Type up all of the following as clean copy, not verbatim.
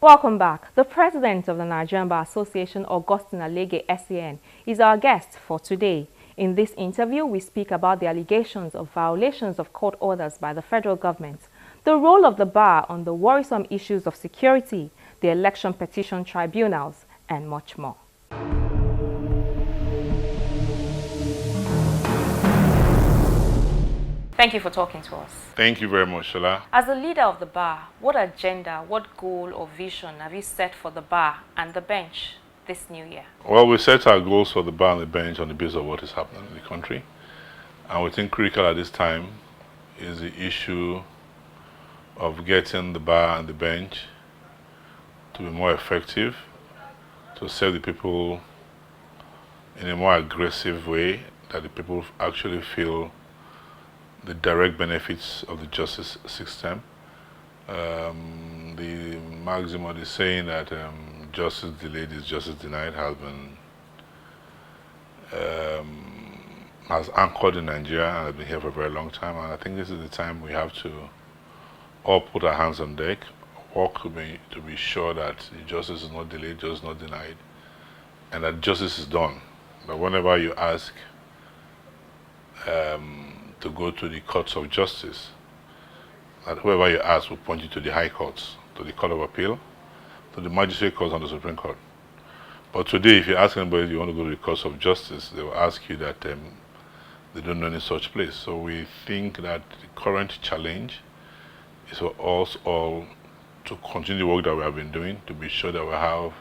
Welcome back. The president of the Nigerian Bar Association, Augustine Alege SAN, is our guest for today. In this interview, we speak about the allegations of violations of court orders by the federal government, the role of the bar on the worrisome issues of security, the election petition tribunals, and much more. Thank you for talking to us. Thank you very much, Shola. As the leader of the bar, what agenda, what goal or vision have you set for the bar and the bench this new year? Well, we set our goals for the bar and the bench on the basis of what is happening in the country. And we think critical at this time is the issue of getting the bar and the bench to be more effective, to serve the people in a more aggressive way, that the people actually feel the direct benefits of the justice system. The maxim of the saying that justice delayed is justice denied has anchored in Nigeria and has been here for a very long time. And I think this is the time we have to all put our hands on deck, work to be sure that justice is not delayed, justice is not denied, and that justice is done. But whenever you ask to go to the courts of justice, that whoever you ask will point you to the high courts, to the Court of Appeal, to the magistrate courts and the Supreme Court. But today, if you ask anybody if you want to go to the courts of justice, they will ask you that they don't know any such place. So we think that the current challenge is for us all to continue the work that we have been doing, to be sure that we have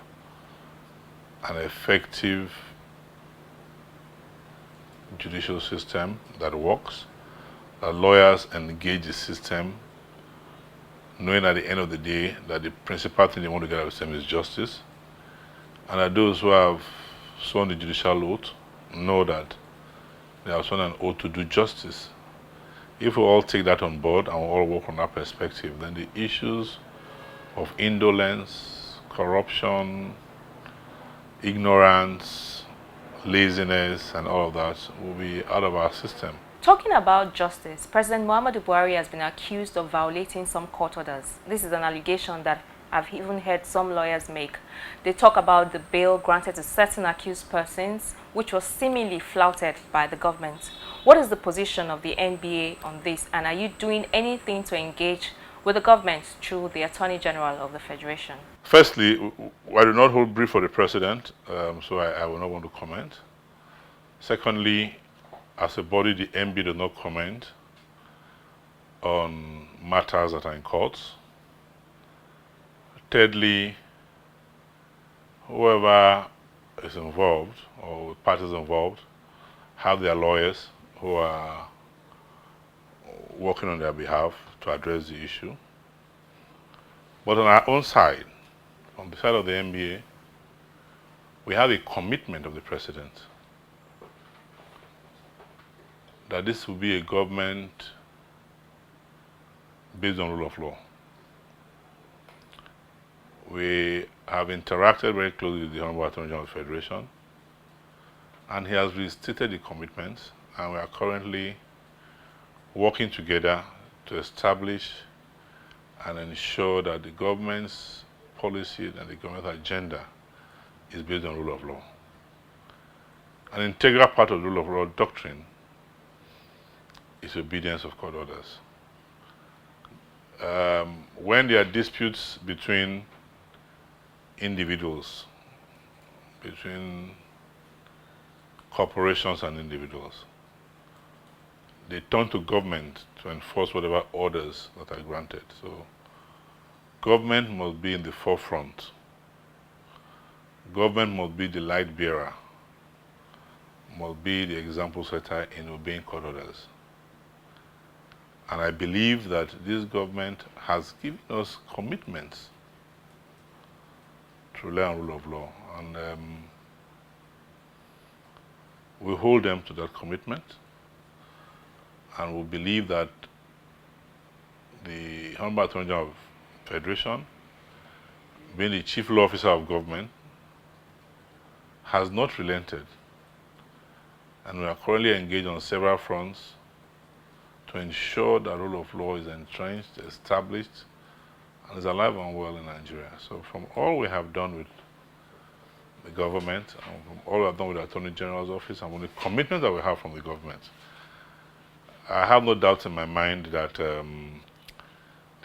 an effective judicial system that works, that lawyers engage the system, knowing at the end of the day that the principal thing they want to get out of the system is justice, and that those who have sworn the judicial oath know that they have sworn an oath to do justice. If we all take that on board and we all work from that perspective, then the issues of indolence, corruption, ignorance, laziness, and all of that will be out of our system. Talking about justice, President Mohammed has been accused of violating some court orders. This is an allegation that I've even heard some lawyers make. They talk about the bail granted to certain accused persons, which was seemingly flouted by the government. What is the position of the NBA on this, and are you doing anything to engage with the government through the Attorney General of the Federation? Firstly, I do not hold brief for the President, so I will not want to comment. Secondly, as a body, the NBA does not comment on matters that are in courts. Thirdly, whoever is involved or parties involved have their lawyers who are working on their behalf to address the issue. But on our own side, on the side of the NBA, we have a commitment of the President that this will be a government based on rule of law. We have interacted very closely with the Honorable Attorney General of the Federation, and he has restated the commitments, and we are currently working together to establish and ensure that the government's policy and the government's agenda is based on rule of law. An integral part of the rule of law doctrine is obedience of court orders. When there are disputes between individuals, between corporations and individuals, they turn to government to enforce whatever orders that are granted. So government must be in the forefront. Government must be the light bearer, must be the example setter in obeying court orders. And I believe that this government has given us commitments to rely on rule of law, and we hold them to that commitment, and we believe that the Honorable Attorney General of the Federation, being the chief law officer of government, has not relented, and we are currently engaged on several fronts to ensure that rule of law is entrenched, established, and is alive and well in Nigeria. So from all we have done with the government, and from all we have done with the Attorney General's office, and with the commitment that we have from the government, I have no doubt in my mind that the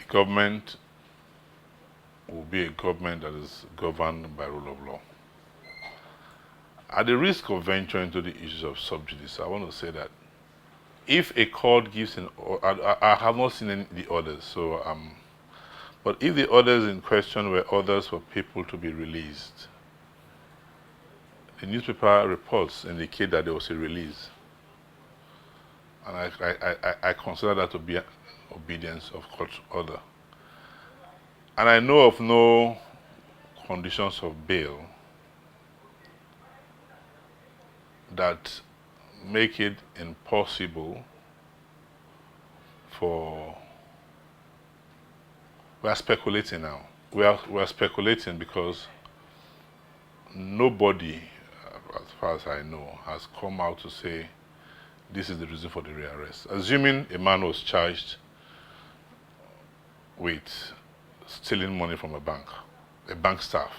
government will be a government that is governed by rule of law. At the risk of venturing into the issues of sub judice, I want to say that if a court gives an order, I have not seen any of the orders, so but if the orders in question were orders for people to be released, the newspaper reports indicate that there was a release, and I consider that to be obedience of court order. And I know of no conditions of bail that make it impossible for... We are speculating now. We are speculating because nobody, as far as I know, has come out to say this is the reason for the rearrest. Assuming a man was charged with stealing money from a bank staff,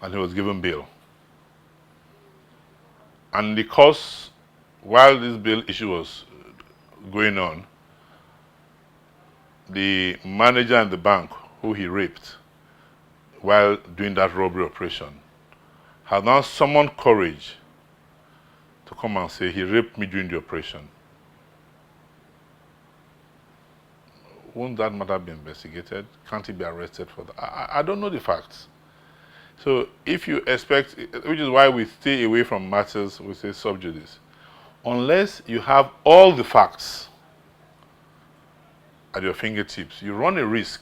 and he was given bail. And because while this bail issue was going on, the manager in the bank who he raped while doing that robbery operation had now summoned courage to come and say he raped me during the operation. Won't that matter be investigated? Can't he be arrested for that? I don't know the facts. So if you expect, which is why we stay away from matters, we say sub judice, unless you have all the facts at your fingertips, you run a risk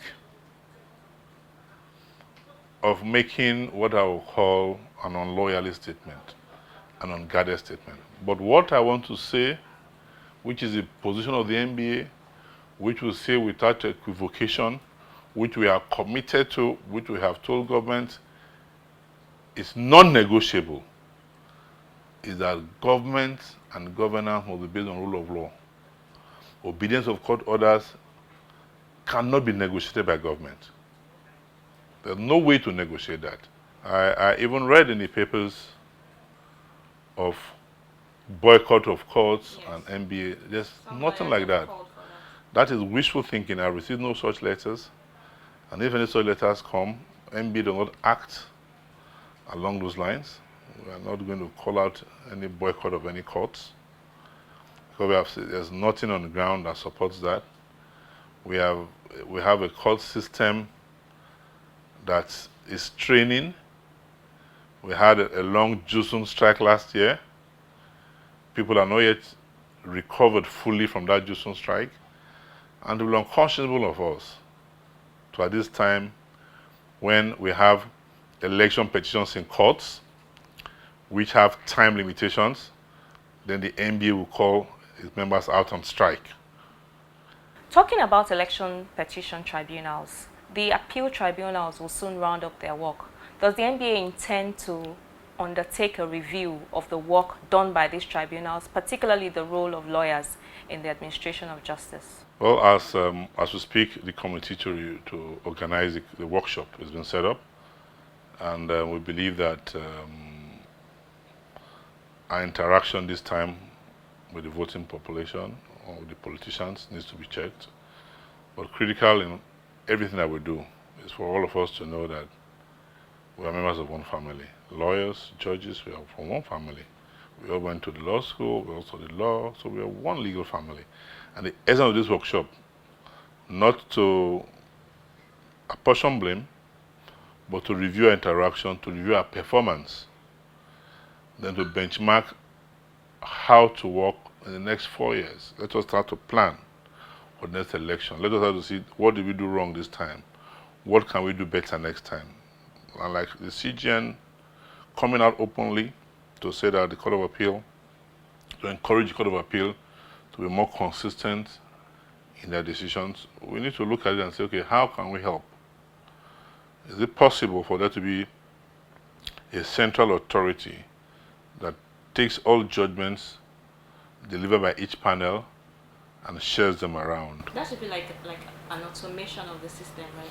of making what I will call an unloyal statement, an unguarded statement. But what I want to say, which is the position of the NBA, which we say without equivocation, which we are committed to, which we have told government, is non-negotiable, is that government and governance will be based on rule of law. Obedience of court orders cannot be negotiated by government. There's no way to negotiate that. I even read in the papers of boycott of courts, yes, and NBA. There's nothing like that. That is wishful thinking. I received no such letters. And if any such letters come, NBA does not act along those lines. We are not going to call out any boycott of any courts, because there's nothing on the ground that supports that. We have a court system that is training. We had a long Jusun strike last year. People are not yet recovered fully from that Jusun strike, and it will be unconscionable of us to, at this time, when we have election petitions in courts, which have time limitations, then the NBA will call its members out on strike. Talking about election petition tribunals, the appeal tribunals will soon round up their work. Does the NBA intend to undertake a review of the work done by these tribunals, particularly the role of lawyers in the administration of justice? Well, as we speak, the committee to organize the workshop has been set up, and we believe that our interaction this time with the voting population or with the politicians needs to be checked. But critical in everything that we do is for all of us to know that we are members of one family. Lawyers, judges, we are from one family. We all went to the law school, we all studied law, so we are one legal family. And the essence of this workshop, not to apportion blame, but to review our interaction, to review our performance, then to benchmark how to work in the next 4 years. Let us start to plan for the next election. Let us start to see what did we do wrong this time, what can we do better next time. And like the CGN coming out openly to say that the Court of Appeal, to encourage the Court of Appeal to be more consistent in their decisions, we need to look at it and say, okay, how can we help? Is it possible for there to be a central authority that takes all judgments delivered by each panel and shares them around. That should be like an automation of the system, right?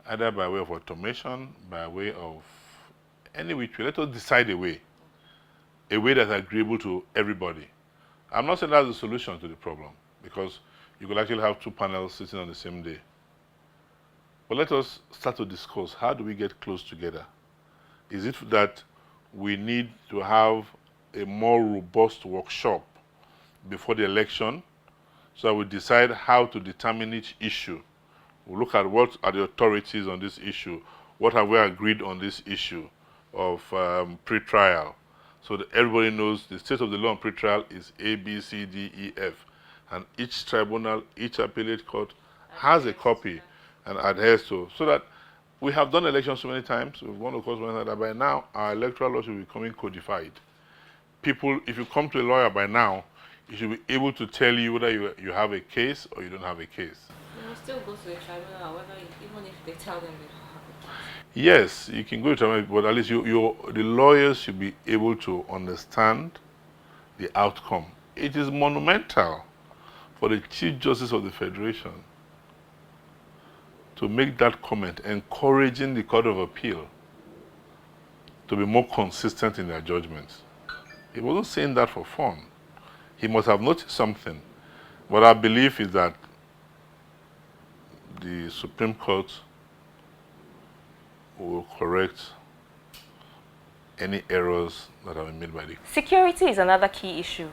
Either by way of automation, by way of any which way. Let us decide a way that's agreeable to everybody. I'm not saying that's the solution to the problem, because you could actually have two panels sitting on the same day. But let us start to discuss, how do we get close together? Is it that we need to have a more robust workshop before the election, so that we decide how to determine each issue? We'll look at what are the authorities on this issue, what have we agreed on this issue of pre-trial, so that everybody knows the state of the law on pre-trial is A, B, C, D, E, F. And each tribunal, each appellate court has a copy and adheres to, so that we have done elections so many times, we've gone to court so many times, that by now our electoral law should be becoming codified. People, if you come to a lawyer by now, he should be able to tell you whether you have a case or you don't have a case. You will still go to a tribunal, however, even if they tell them they don't have a case. Yes, you can go to tribunal, but at least the lawyers should be able to understand the outcome. It is monumental for the Chief Justice of the Federation to make that comment, encouraging the Court of Appeal to be more consistent in their judgments. He wasn't saying that for fun. He must have noticed something. But our belief is that the Supreme Court will correct any errors that have been made by the... Security is another key issue.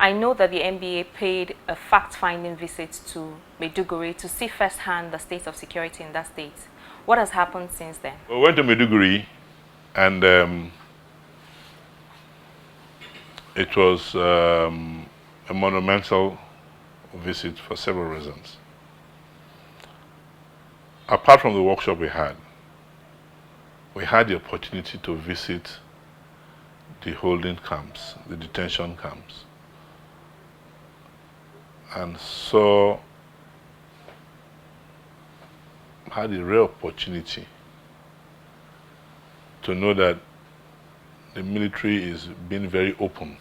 I know that the NBA paid a fact-finding visit to Maiduguri to see firsthand the state of security in that state. What has happened since then? We went to Maiduguri, and it was a monumental visit for several reasons. Apart from the workshop we had the opportunity to visit the holding camps, the detention camps, and so had a rare opportunity to know that the military is being very open.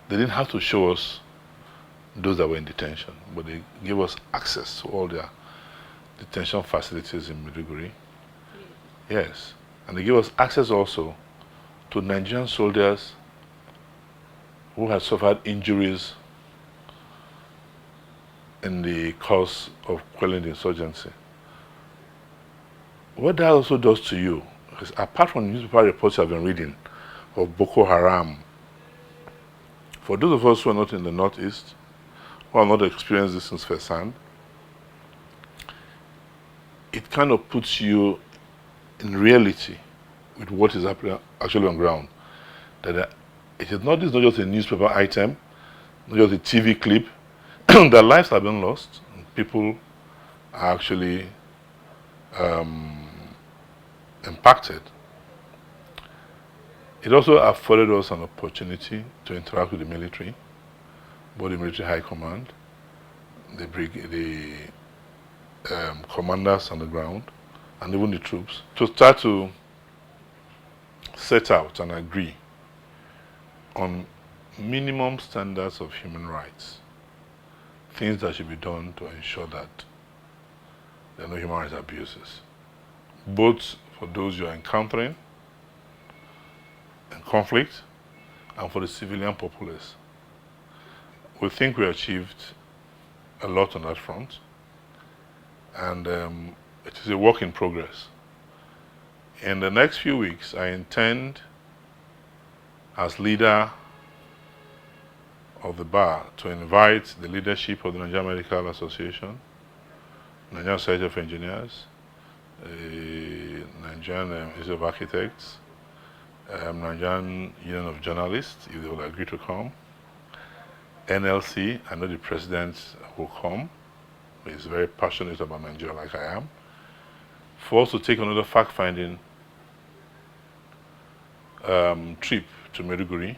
They didn't have to show us those that were in detention, but they gave us access to all their detention facilities in Maiduguri. Yes, and they gave us access also to Nigerian soldiers who had suffered injuries in the course of quelling the insurgency. What that also does to you is, apart from the newspaper reports I've been reading of Boko Haram, for those of us who are not in the Northeast, who have not experienced this since firsthand, it kind of puts you in reality with what is happening actually on ground. That this is not just a newspaper item, not just a TV clip. Their lives have been lost. People are actually impacted. It also afforded us an opportunity to interact with the military, both the military high command, the commanders on the ground, and even the troops, to start to set out and agree on minimum standards of human rights, things that should be done to ensure that there are no human rights abuses, both for those you are encountering in conflict and for the civilian populace. We think we achieved a lot on that front, and it is a work in progress. In the next few weeks, I intend, as leader of the bar, to invite the leadership of the Nigerian Medical Association, Nigerian Society of Engineers, Nigerian Institute of Architects, Nigerian Union of Journalists, if they will agree to come, NLC, I know the president will come. He's very passionate about Nigeria like I am. For us to take another fact-finding trip to Maiduguri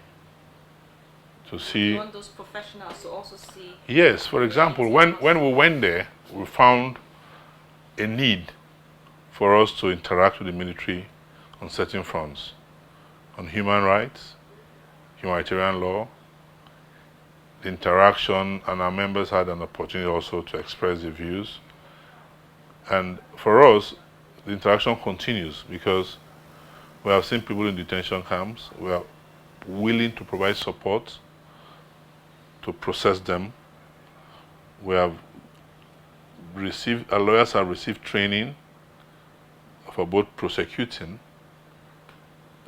to see... You want those professionals to also see... Yes, for example, when we went there, we found a need for us to interact with the military on certain fronts, on human rights, humanitarian law, the interaction, and our members had an opportunity also to express their views. And for us, the interaction continues because we have seen people in detention camps. We are willing to provide support to process them. We have received, our lawyers have received training for both prosecuting.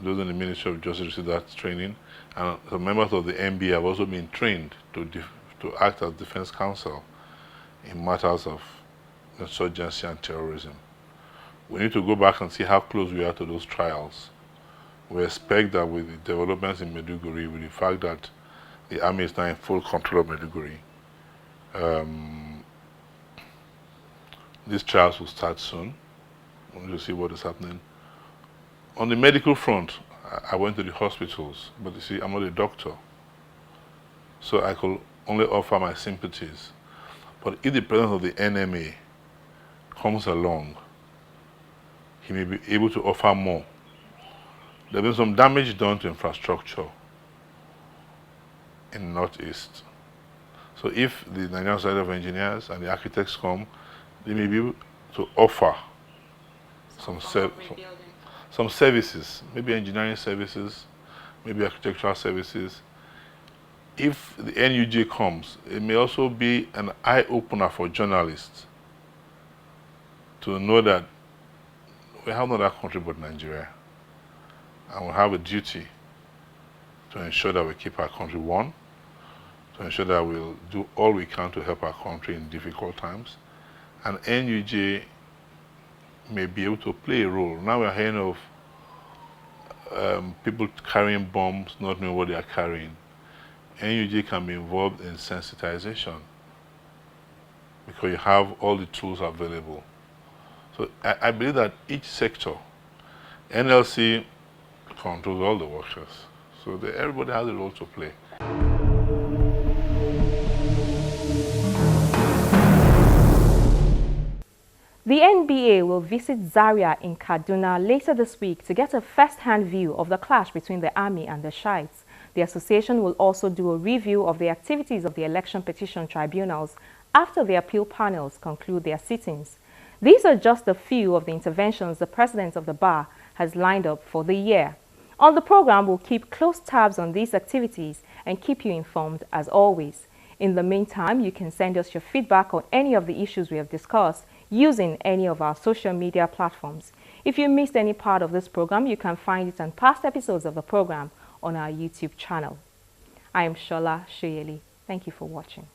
Those in the Ministry of Justice received that training, and the members of the MBA have also been trained to act as defense counsel in matters of insurgency and terrorism. We need to go back and see how close we are to those trials. We expect that with the developments in Maiduguri, with the fact that the army is now in full control of Maiduguri, these trials will start soon. We need to see what is happening. On the medical front, I went to the hospitals, but you see, I'm not a doctor, so I could only offer my sympathies. But if the president of the NMA comes along, he may be able to offer more. There's been some damage done to infrastructure in the Northeast. So if the Nigerian Society of Engineers and the architects come, they may be able to offer some services, maybe engineering services, maybe architectural services. If the NUJ comes, it may also be an eye-opener for journalists to know that we have no other country but Nigeria, and we have a duty to ensure that we keep our country one, to ensure that we'll do all we can to help our country in difficult times. And NUJ may be able to play a role. Now we're hearing of people carrying bombs, not knowing what they are carrying. NUJ can be involved in sensitization because you have all the tools available. So I believe that each sector, NLC controls all the workers, so everybody has a role to play. The NBA will visit Zaria in Kaduna later this week to get a first-hand view of the clash between the army and the Shiites. The association will also do a review of the activities of the election petition tribunals after the appeal panels conclude their sittings. These are just a few of the interventions the president of the bar has lined up for the year. On the program, we'll keep close tabs on these activities and keep you informed as always. In the meantime, you can send us your feedback on any of the issues we have discussed using any of our social media platforms. If you missed any part of this program, you can find it on past episodes of the program on our YouTube channel. I am Shola Shoyeli. Thank you for watching.